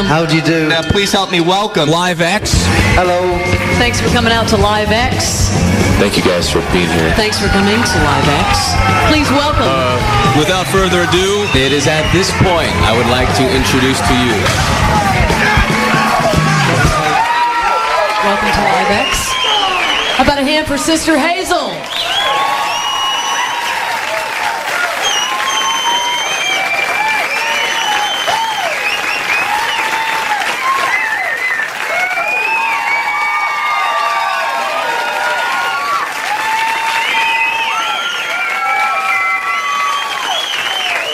How'd you do? Please help me welcome Live X. Hello. Thanks for coming out to Live X. Thank you guys for being here. Thanks for coming to Live X. Please welcome. Without further ado, it is at this point I would like to introduce to you. Welcome to Live X. How about a hand for Sister Hazel?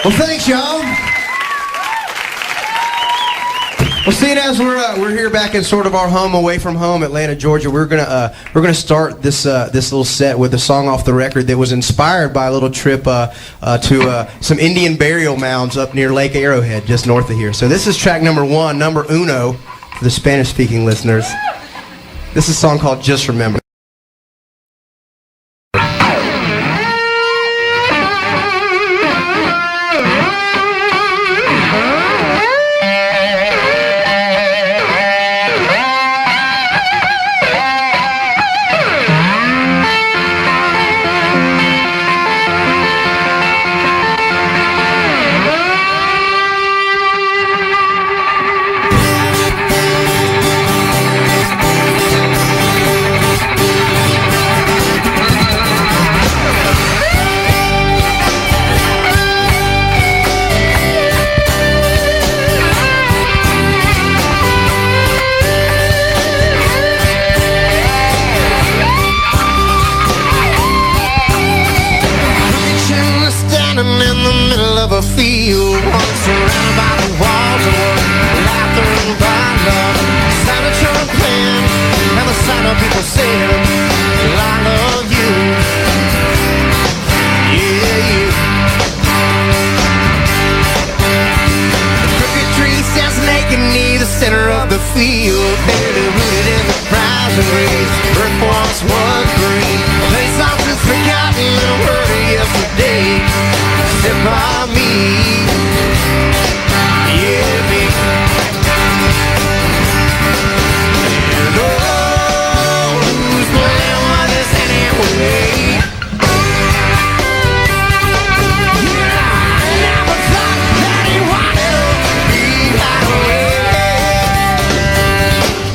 Well, thanks, y'all. Well, seeing as we're here back in sort of our home away from home, Atlanta, Georgia, we're gonna start this little set with a song off the record that was inspired by a little trip to some Indian burial mounds up near Lake Arrowhead, just north of here. So this is track number 1, number uno, for the Spanish-speaking listeners. This is a song called "Just Remember." Field, one surrounded by the walls of laughter and violence. Sound of trumpet playing and the sound of people saying, "I love you, yeah, you." The crooked tree stands naked near the center of the field, barely rooted in the rising breeze. Earth once was green, place often forgotten in a word of yesterday. Sit by me.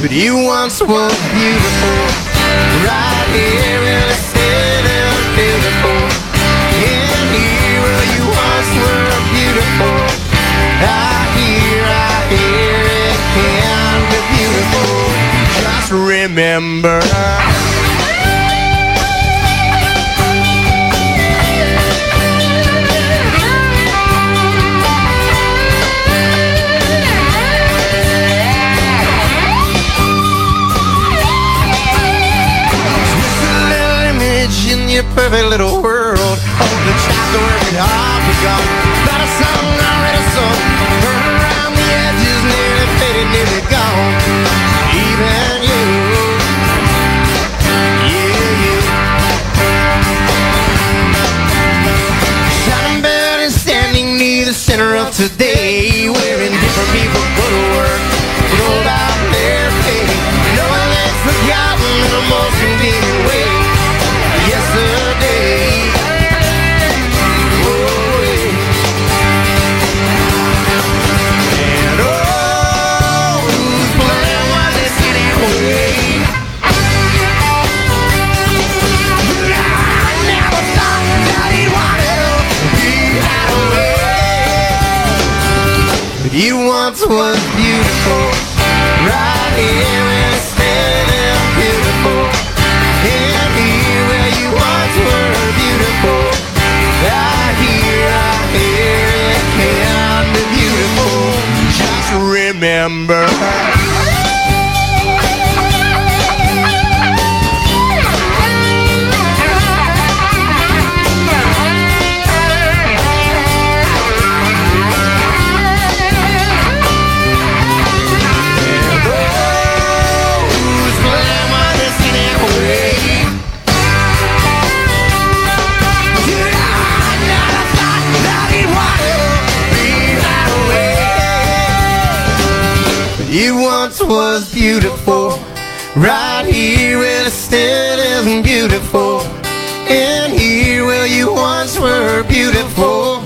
But you once were beautiful, right here in the city of beautiful. In here where you once were beautiful, I hear it can be beautiful. Just remember. Your perfect little world. Hold the chapter where it all begun. Not a song I read a song. Burn around the edges, nearly faded, nearly gone. Even you, yeah, you. Shining bed and standing near the center of today, wearing different people go to work, rolled out their pay. No one is forgotten in the most convenient way. Yesterday, oh, and oh, whose plan was this anyway? I never thought that he'd want to be that way. But you once was beautiful, right here in the city of beautiful. In here where you once were beautiful, I hear it can be beautiful. Just remember. you once was beautiful. Right here where it still isn't beautiful. In here where you once were beautiful.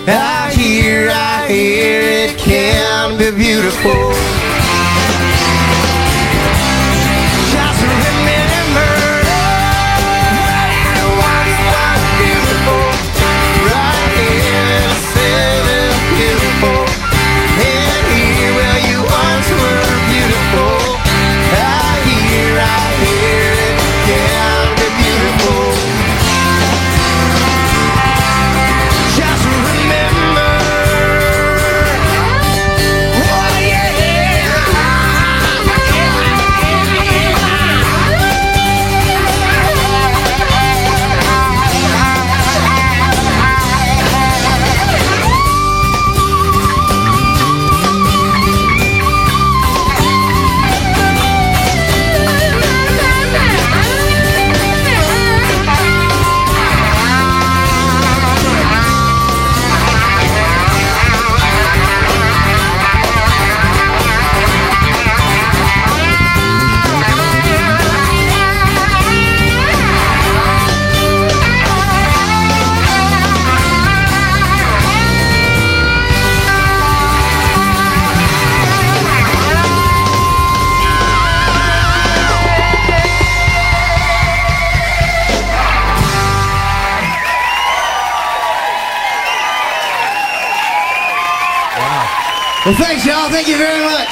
I hear it can be beautiful. Just remember it once was beautiful. Right here it still is beautiful. In here where you once were beautiful. I hear it can be beautiful. Just remember, oh yeah. Well, thanks, y'all. Thank you very much.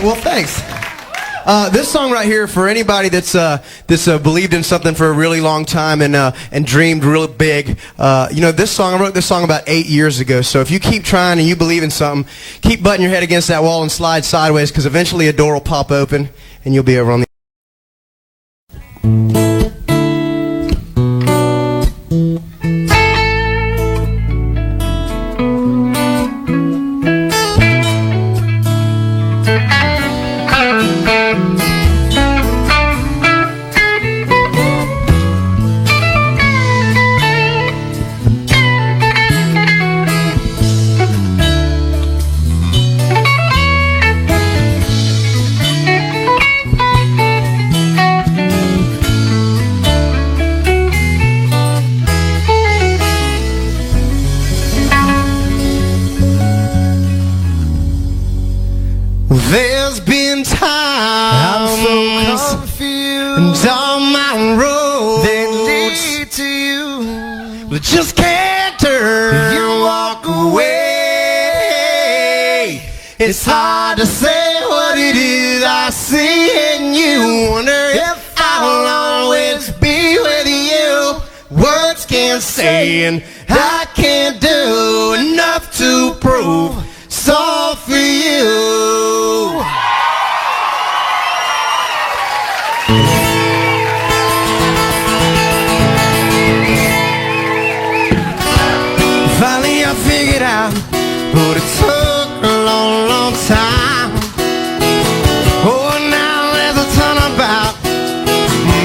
Well, thanks. This song right here, for anybody that's believed in something for a really long time and dreamed real big, this song, I wrote this song about 8 years ago. So if you keep trying and you believe in something, keep butting your head against that wall and slide sideways, because eventually a door will pop open and you'll be over on the. There's been times I'm so confused, and on my road that lead to you, but just can't turn. You walk away. It's hard to say what it is I see in you. Wonder if I'll always be with you. Words can't say and I can't do enough to prove it's all for you. Finally I figured out, but it took a long, long time. Oh, now there's a ton about,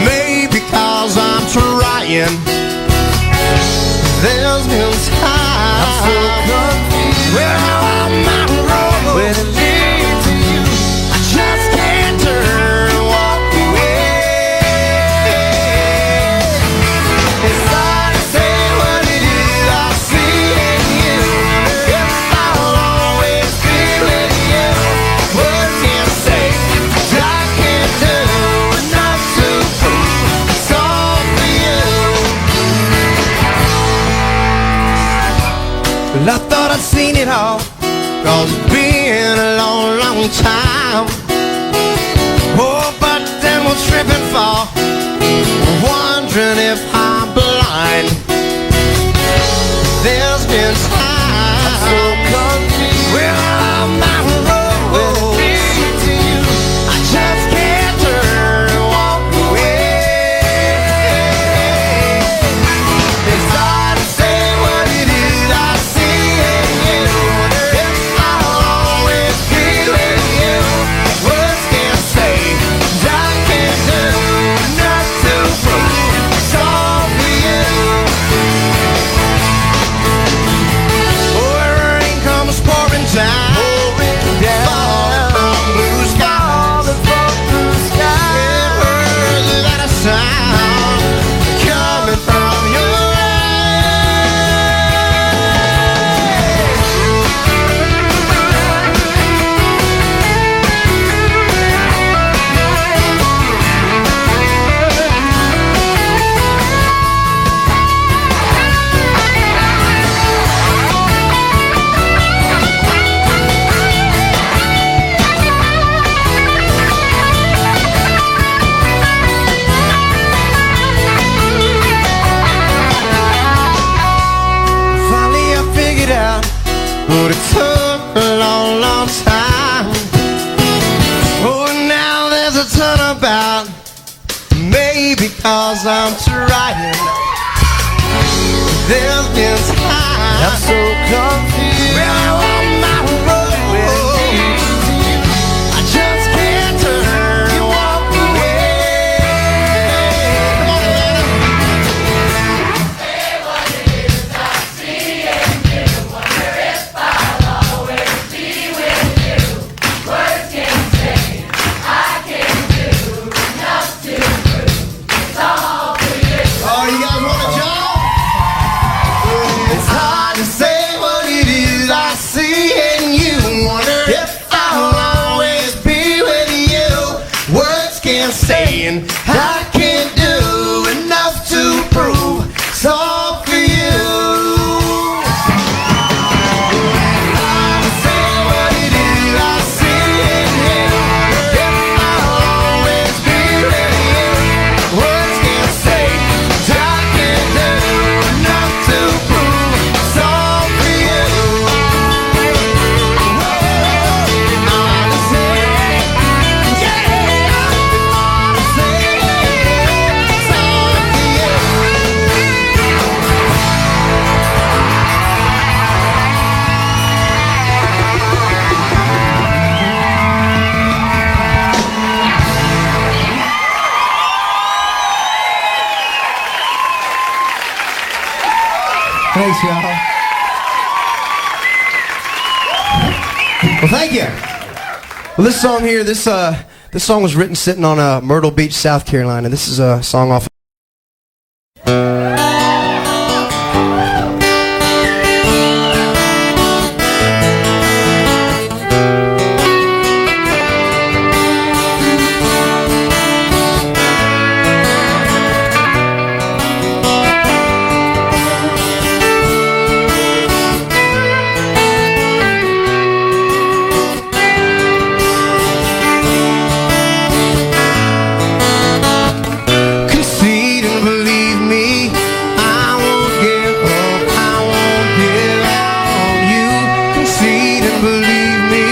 maybe cause I'm trying. There's been time I'm so confused. Well, I'm on the road where it leads to you. I just can't turn and walk away. It's hard to say what it is I see in you. If I'll always be with you. Words can't say, I can't do enough to prove it's all for you. Well, I thought I'd seen it all, cause it's been a long, long time. Oh, but then we'll trip and fall, wondering if I'm blind. There's been time I'm so confused. Well, I'm on the road where it leads to you. I just can't turn and walk away. It's hard to say what it is I see in you. If I'll always be with you. Words can't say, I can't do enough to prove it's all for you. but it took a long, long time. Oh, now there's a ton about maybe cause I'm trying. There's been time I'm so confused. Well, I'm on my road. I just can't turn and walk away. Come on, Atlanta. Say what it is I see in you. Wonder if I'll always be with you. Words can't say I can't do enough to prove it's all for you. Oh, you guys want a job? It's hard to say what it is I see in you. Wonder if I'll always be with you. Words can't say and I can't do enough to prove it's all for you. Hard to say what it is I see in you. If I'll always be with you. Words can't say I can't do enough to prove it's all for you. Hard to say, yeah, hard to say it's all for you. Thanks, y'all. Well, thank you. Well, this song here, this song was written sitting on Myrtle Beach, South Carolina. This is a song off. Concede and believe me, I won't give up, I won't give out on you. Concede and believe me,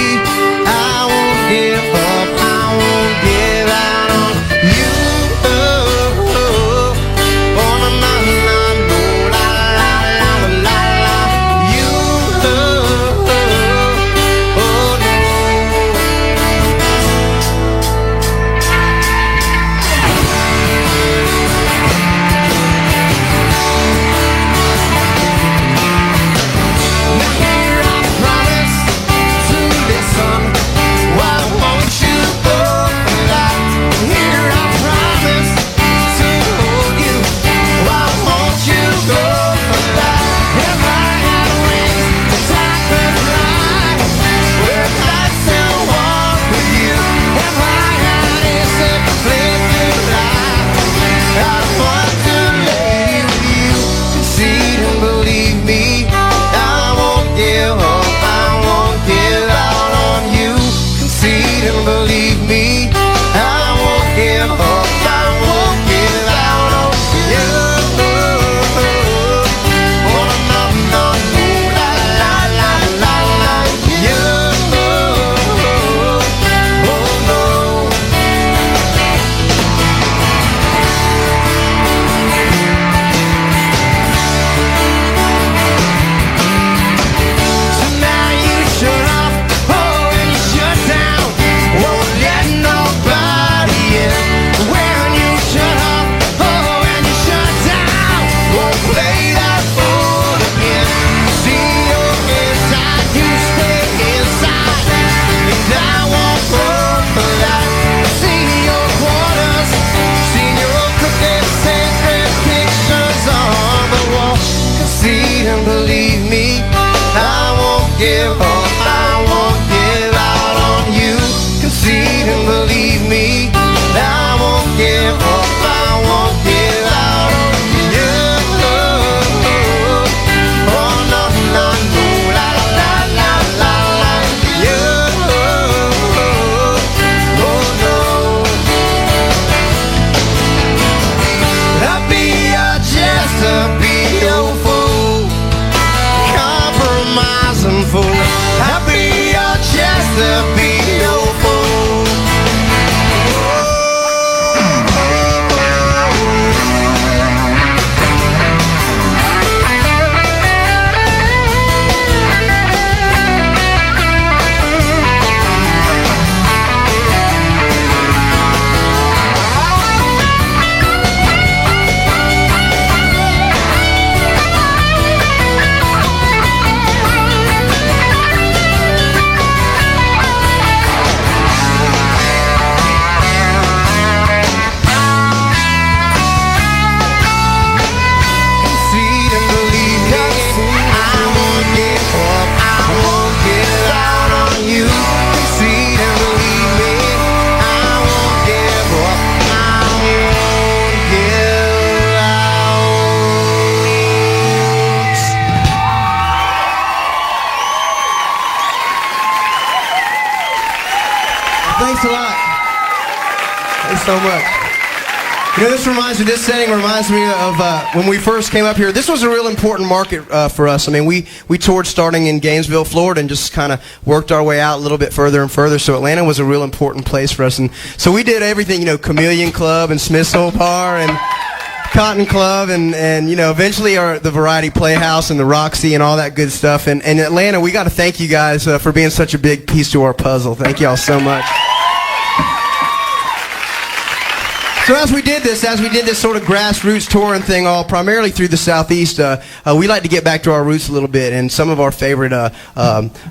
I won't give up, I won't give out on you. Oh, na na na, no, la la la la la. You, oh no. Now here I promise to listen. Why won't you go for that? Here I promise to hold you. Why won't you go for that? If I had wings, I could fly. If I still walk with you. If I had instant flip to life, I'd want to lay with you. Concede and believe me, I won't give up, I won't give out on you. Concede and believe me, I won't give up, I won't give out on you. Oh, no, no, no, la, la, la, la, la, you. Oh, no. So now you shut up, oh, and you shut down. Won't let nobody in. When you shut up, oh, and you shut down. Won't play that fool again. See you inside, you stay inside. And I won't go for that. See your quarters, see your crooked sacred pictures on the wall. Concede and believe me, I won't give up, I won't give out on you. Concede and believe me, I won't give up, I won't give out on you. Oh, no, no, no, la, la, la, la, la, you. Oh, no. I'll be your jest, I'll be your fool, compromising fool. Thanks a lot. Thanks so much. You know, this setting reminds me of when we first came up here. This was a real important market for us. I mean, we toured starting in Gainesville, Florida, and just kind of worked our way out a little bit further and further. So Atlanta was a real important place for us. And so we did everything, you know, Chameleon Club and Smith's Old Bar and Cotton Club and you know, eventually the Variety Playhouse and the Roxy and all that good stuff. And Atlanta, we got to thank you guys for being such a big piece to our puzzle. Thank you all so much. So as we did this sort of grassroots touring thing, all primarily through the Southeast, we like to get back to our roots a little bit. And some of our favorite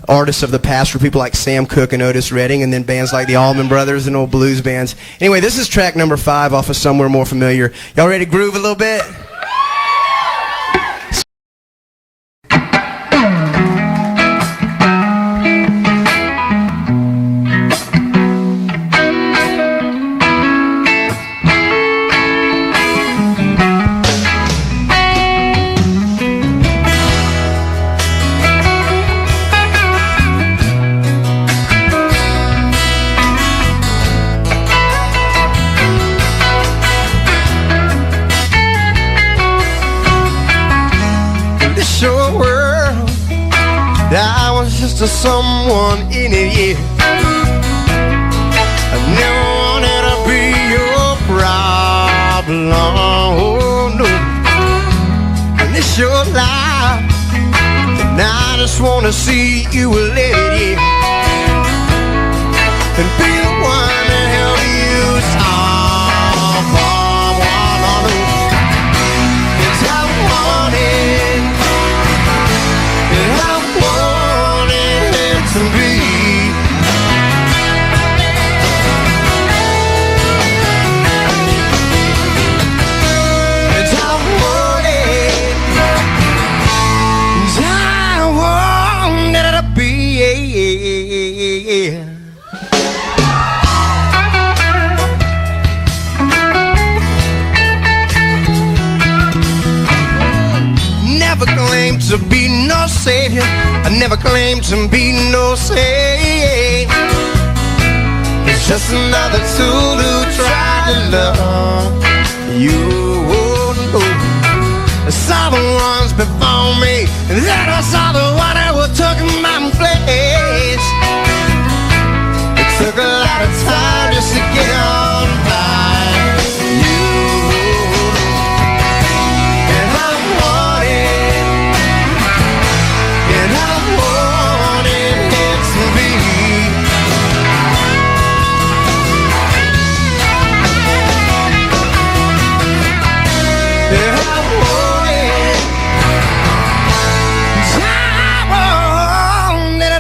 artists of the past were people like Sam Cooke and Otis Redding, and then bands like the Allman Brothers and old blues bands. Anyway, this is track number 5 off of Somewhere More Familiar. Y'all ready to groove a little bit? I was just a someone in it, yeah. I never wanted to be your problem, oh no. And it's your life, and I just want to see you live it, yeah. And be the one to help you solve all I know. It's how I want it, and I wanted it to be. It's how I wanted, it's how I wanted it to be. Never claimed to be no savior, I never claimed to be no saint. It's just another tool to try to love you. I saw the ones before me, and then I saw the one that would took my place. It took a lot of time just to get on by you. And I wanted, and I wanted it to be. And I wanted, I wanted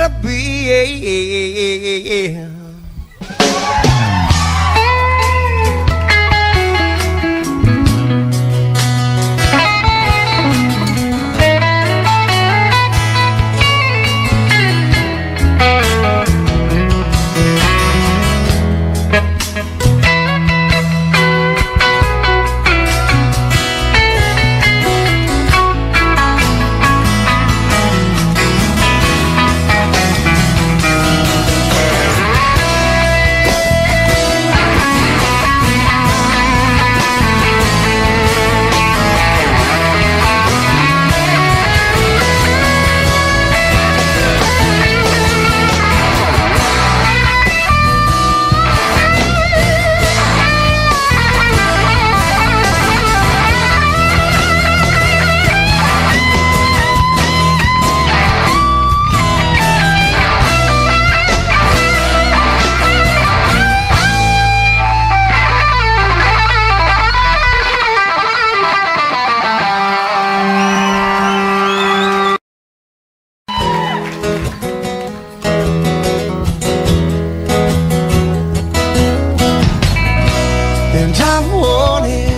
it to be. And I wanted,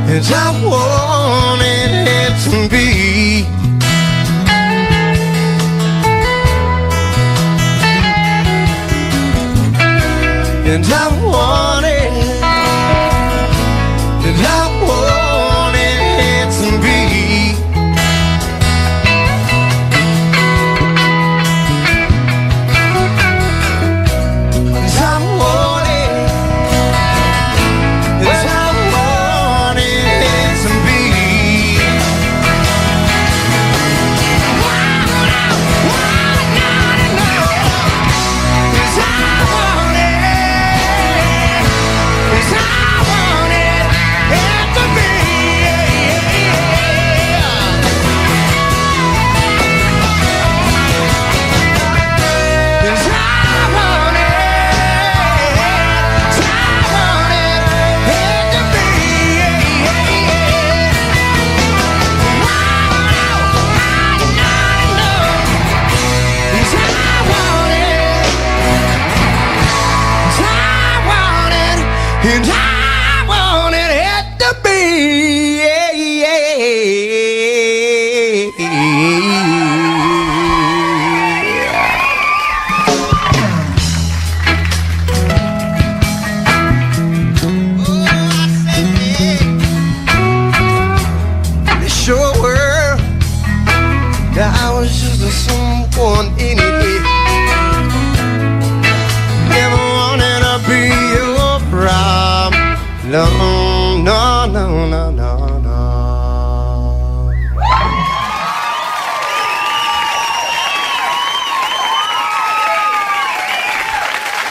and I wanted it to be. And I wanted, and I wanted it to be.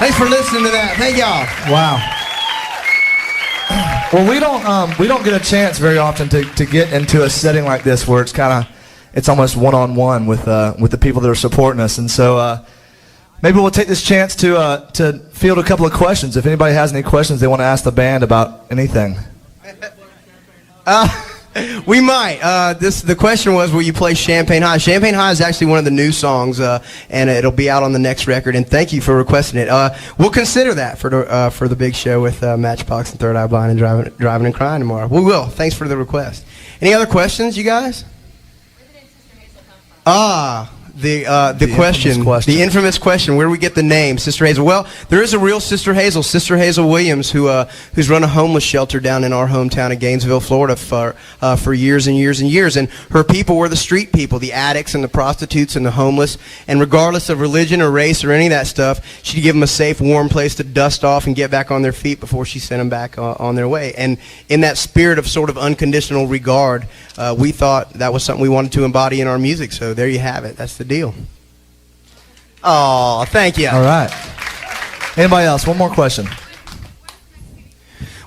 Thanks for listening to that. Thank y'all. Wow. Well, we don't get a chance very often to get into a setting like this where it's almost one-on-one with the people that are supporting us, and so maybe we'll take this chance to field a couple of questions. If anybody has any questions they want to ask the band about anything. We might. The question was, will you play Champagne High? Champagne High is actually one of the new songs, and it'll be out on the next record. And thank you for requesting it. We'll consider that for the big show with Matchbox and Third Eye Blind and Driving and Crying tomorrow. We will. Thanks for the request. Any other questions, you guys? The question, the infamous question, where do we get the name Sister Hazel? Well, there is a real Sister Hazel, Sister Hazel Williams, who's run a homeless shelter down in our hometown of Gainesville, Florida for years and years and years. And her people were the street people, the addicts and the prostitutes and the homeless. And regardless of religion or race or any of that stuff, she'd give them a safe, warm place to dust off and get back on their feet before she sent them back on their way. And in that spirit of sort of unconditional regard, we thought that was something we wanted to embody in our music. So there you have it. That's the deal. Oh, thank you. All right. Anybody else? One more question.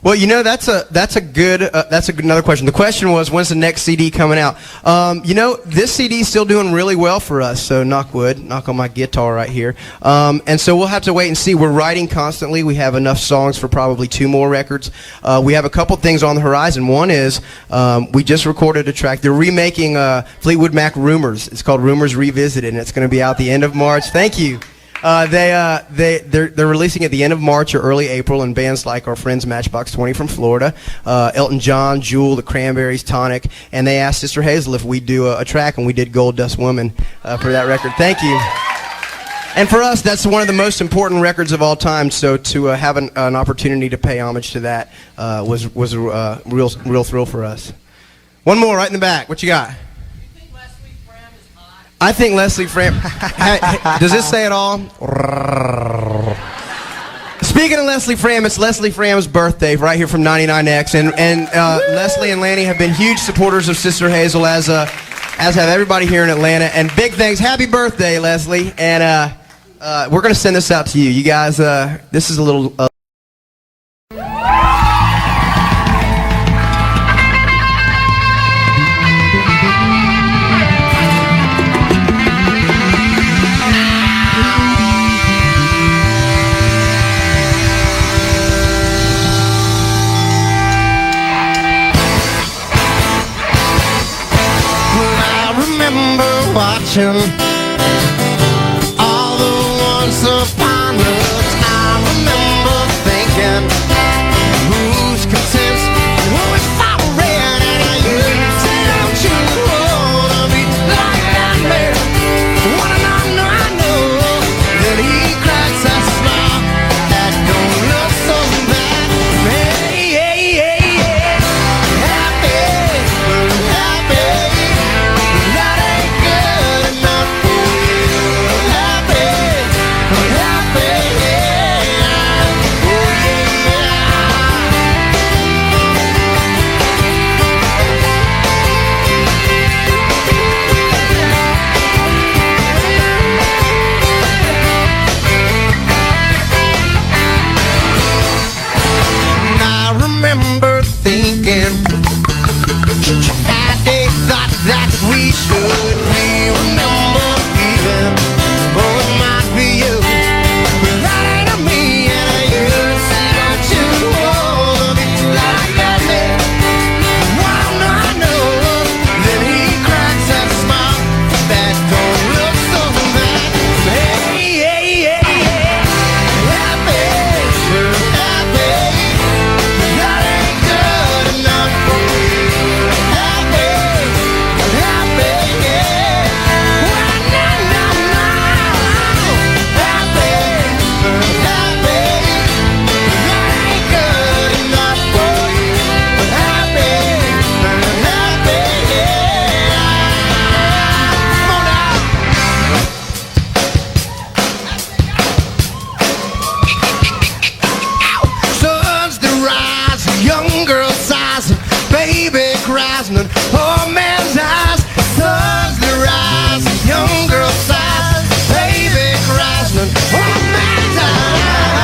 Well, you know, that's another question. The question was, when's the next CD coming out? You know, this CD is still doing really well for us, so knock wood, knock on my guitar right here. And so we'll have to wait and see. We're writing constantly. We have enough songs for probably 2 more records. We have a couple things on the horizon. One is we just recorded a track. They're remaking Fleetwood Mac Rumors. It's called Rumors Revisited, and it's going to be out the end of March. Thank you. They're releasing at the end of March or early April, and bands like our friends Matchbox 20 from Florida, Elton John, Jewel, the Cranberries, Tonic, and they asked Sister Hazel if we'd do a track, and we did Gold Dust Woman for that record. Thank you. And for us, that's one of the most important records of all time, so to have an opportunity to pay homage to that was a real thrill for us. One more right in the back. What you got? I think Leslie Fram. Does this say it all? Speaking of Leslie Fram, it's Leslie Fram's birthday right here from 99X, and Leslie and Lanny have been huge supporters of Sister Hazel, as have everybody here in Atlanta. And big thanks, happy birthday, Leslie! And we're gonna send this out to you. You guys, this is a little. Watching all the once upon a time. Remember thinking, who's content when we fought red? And you said, don't you wanna be like that man? Wanna I know that he cracks that smile that don't look so bad. Hey, hey, hey, hey, happy, happy. That ain't good enough for you. Happy, happy, yeah. Oh yeah. And I remember thinking, had they thought that we should be. Remember even, oh it might be you, but that ain't me. And you said, don't you wanna be like that man? Well, I know that he cracks that smile that don't look so bad. Hey, hey, hey, hey, happy, happy. That ain't good enough for you. Happy, happy, yeah. Well, no, no, no. Happy, happy. That ain't good enough for you. Happy, happy, yeah. Come on now. Sun's the rise, young girl's size, baby cries, and poor man's eyes. Sun's the rise, young girl's size, baby cries, and poor man's eyes.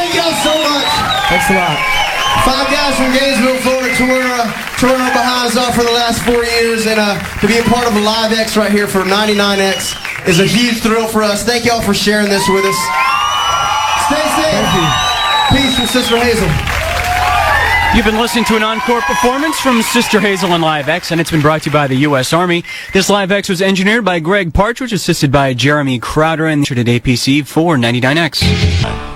Thank y'all so much. Thanks a lot. 5 guys from Gainesville, Florida, touring our behinds off for the last 4 years, and to be a part of a Live X right here for 99X is a huge thrill for us. Thank y'all for sharing this with us. Stay safe. Thank you. Peace from Sister Hazel. You've been listening to an encore performance from Sister Hazel on Live X, and it's been brought to you by the U.S. Army. This Live X was engineered by Greg Partridge, assisted by Jeremy Crowder, and at APC for 99X.